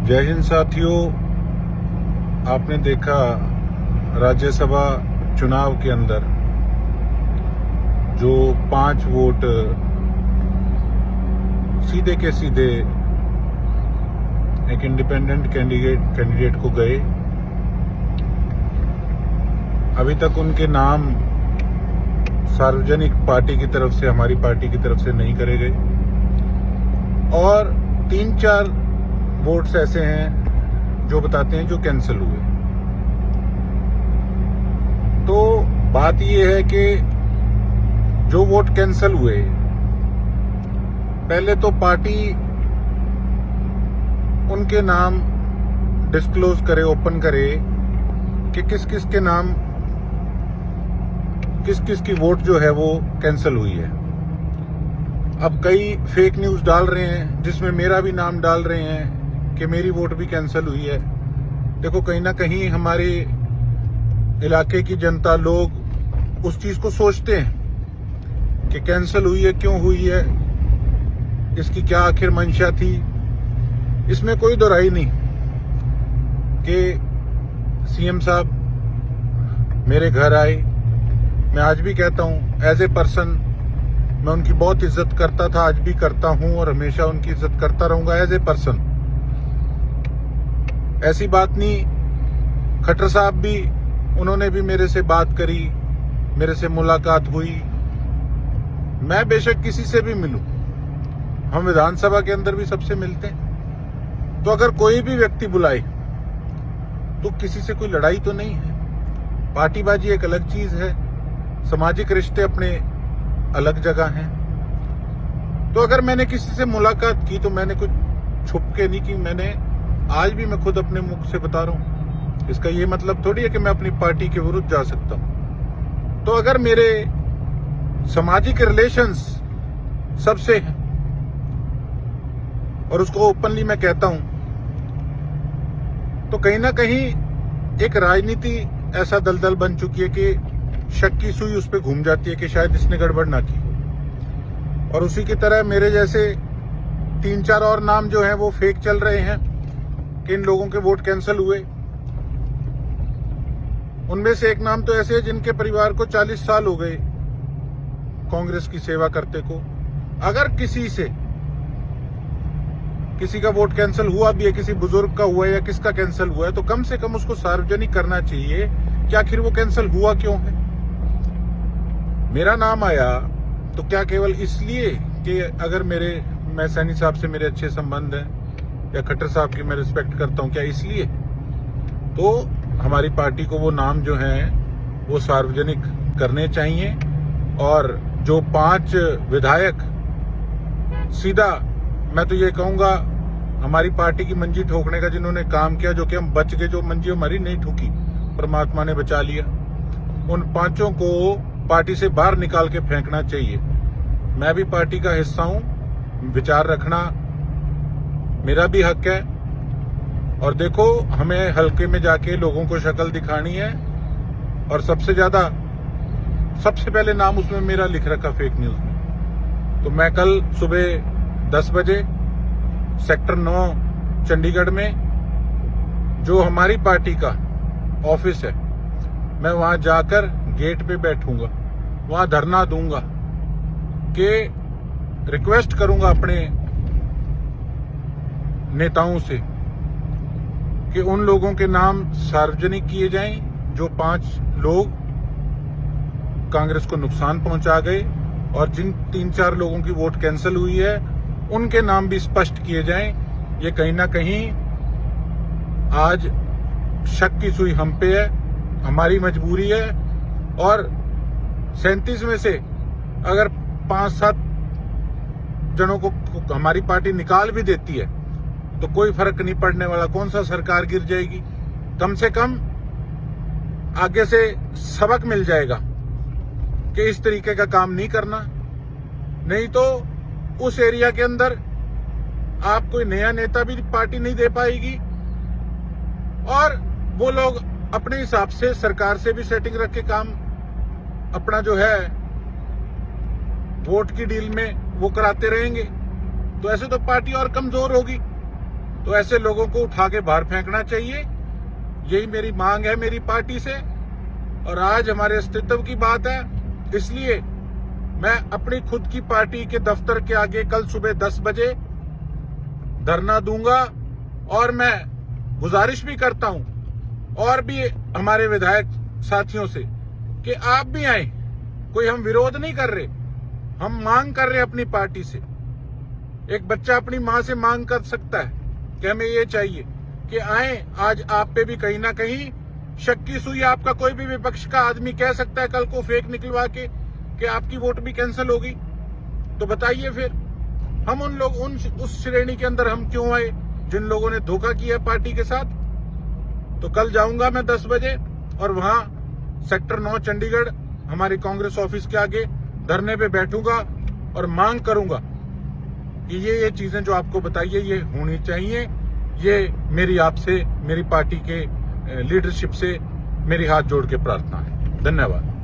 जय हिंद साथियों। आपने देखा राज्यसभा चुनाव के अंदर जो 5 वोट सीधे के सीधे एक इंडिपेंडेंट कैंडिडेट को गए, अभी तक उनके नाम सार्वजनिक पार्टी की तरफ से, हमारी पार्टी की तरफ से नहीं करे गए और 3-4 वोट्स ऐसे हैं जो बताते हैं जो कैंसिल हुए। तो बात यह है कि जो वोट कैंसिल हुए, पहले तो पार्टी उनके नाम डिस्क्लोज करे, ओपन करे कि किस किस के नाम, किस किस की वोट जो है वो कैंसिल हुई है। अब कई फेक न्यूज डाल रहे हैं जिसमें मेरा भी नाम डाल रहे हैं कि मेरी वोट भी कैंसिल हुई है। देखो, कहीं ना कहीं हमारे इलाके की जनता, लोग उस चीज को सोचते हैं कि कैंसिल हुई है, क्यों हुई है, इसकी क्या आखिर मंशा थी। इसमें कोई दोहराई नहीं कि सीएम साहब मेरे घर आए। मैं आज भी कहता हूं, एज ए पर्सन मैं उनकी बहुत इज्जत करता था, आज भी करता हूं और हमेशा उनकी इज्जत करता रहूंगा एज ए पर्सन। ऐसी बात नहीं, खट्टर साहब भी, उन्होंने भी मेरे से बात करी, मेरे से मुलाकात हुई। मैं बेशक किसी से भी मिलूं, हम विधानसभा के अंदर भी सबसे मिलते हैं। तो अगर कोई भी व्यक्ति बुलाए तो किसी से कोई लड़ाई तो नहीं है। पार्टीबाजी एक अलग चीज है, सामाजिक रिश्ते अपने अलग जगह हैं। तो अगर मैंने किसी से मुलाकात की तो मैंने कुछ छुप के नहीं की, मैंने आज भी मैं खुद अपने मुख से बता रहा हूं। इसका ये मतलब थोड़ी है कि मैं अपनी पार्टी के विरुद्ध जा सकता हूं। तो अगर मेरे सामाजिक रिलेशंस सबसे हैं और उसको ओपनली मैं कहता हूं, तो कहीं ना कहीं एक राजनीति ऐसा दलदल बन चुकी है कि शक की सुई उस पर घूम जाती है कि शायद इसने गड़बड़ ना की हो। और उसी की तरह मेरे जैसे 3-4 और नाम जो हैं वो फेक चल रहे हैं कि इन लोगों के वोट कैंसिल हुए। उनमें से एक नाम तो ऐसे है जिनके परिवार को 40 साल हो गए कांग्रेस की सेवा करते को। अगर किसी का वोट कैंसिल हुआ भी है, किसी बुजुर्ग का हुआ है या किसका कैंसिल हुआ है, तो कम से कम उसको सार्वजनिक करना चाहिए कि आखिर वो कैंसिल हुआ क्यों है। मेरा नाम आया तो क्या केवल इसलिए कि अगर मैं सैनी साहब से मेरे अच्छे संबंध हैं या खट्टर साहब की मैं रिस्पेक्ट करता हूं, क्या इसलिए? तो हमारी पार्टी को वो नाम जो हैं वो सार्वजनिक करने चाहिए। और जो 5 विधायक, सीधा मैं तो ये कहूंगा, हमारी पार्टी की मंजी ठोकने का जिन्होंने काम किया, जो कि हम बच गए, जो मंजी हमारी नहीं ठुकी, परमात्मा ने बचा लिया, उन 5 को पार्टी से बाहर निकाल के फेंकना चाहिए। मैं भी पार्टी का हिस्सा हूं, विचार रखना मेरा भी हक है। और देखो, हमें हल्के में जाके लोगों को शक्ल दिखानी है। और सबसे पहले नाम उसमें मेरा लिख रखा फेक न्यूज में। तो मैं कल सुबह 10 बजे सेक्टर 9 चंडीगढ़ में जो हमारी पार्टी का ऑफिस है, मैं वहां जाकर गेट पे बैठूंगा, वहां धरना दूंगा कि रिक्वेस्ट करूंगा अपने नेताओं से कि उन लोगों के नाम सार्वजनिक किए जाएं जो 5 लोग कांग्रेस को नुकसान पहुंचा गए, और जिन 3-4 लोगों की वोट कैंसिल हुई है उनके नाम भी स्पष्ट किए जाएं। ये कहीं ना कहीं आज शक की सुई हम पे है, हमारी मजबूरी है। और 37 में से अगर 5-7 जनों को हमारी पार्टी निकाल भी देती है तो कोई फर्क नहीं पड़ने वाला। कौन सा सरकार गिर जाएगी, कम से कम आगे से सबक मिल जाएगा कि इस तरीके का काम नहीं करना। नहीं तो उस एरिया के अंदर आप कोई नया नेता भी पार्टी नहीं दे पाएगी और वो लोग अपने हिसाब से सरकार से भी सेटिंग रख के काम अपना जो है वोट की डील में वो कराते रहेंगे। तो ऐसे तो पार्टी और कमजोर होगी। तो ऐसे लोगों को उठा के बाहर फेंकना चाहिए। यही मेरी मांग है मेरी पार्टी से, और आज हमारे अस्तित्व की बात है, इसलिए मैं अपनी खुद की पार्टी के दफ्तर के आगे कल सुबह 10 बजे धरना दूंगा। और मैं गुजारिश भी करता हूं और भी हमारे विधायक साथियों से कि आप भी आए। कोई हम विरोध नहीं कर रहे, हम मांग कर रहे अपनी पार्टी से। एक बच्चा अपनी मां से मांग कर सकता है कि हमें ये चाहिए कि आए। आज आप पे भी कहीं ना कहीं शक की सुई आपका कोई भी विपक्ष का आदमी कह सकता है कल को फेक निकलवा के कि आपकी वोट भी कैंसिल होगी। तो बताइए फिर हम उस श्रेणी के अंदर हम क्यों आए जिन लोगों ने धोखा किया पार्टी के साथ। तो कल जाऊंगा मैं 10 बजे और वहां सेक्टर 9 चंडीगढ़ हमारी कांग्रेस ऑफिस के आगे धरने पे बैठूंगा और मांग करूंगा कि ये चीजें जो आपको बताइए ये होनी चाहिए। ये मेरी आपसे, मेरी पार्टी के लीडरशिप से मेरी हाथ जोड़ के प्रार्थना है। धन्यवाद।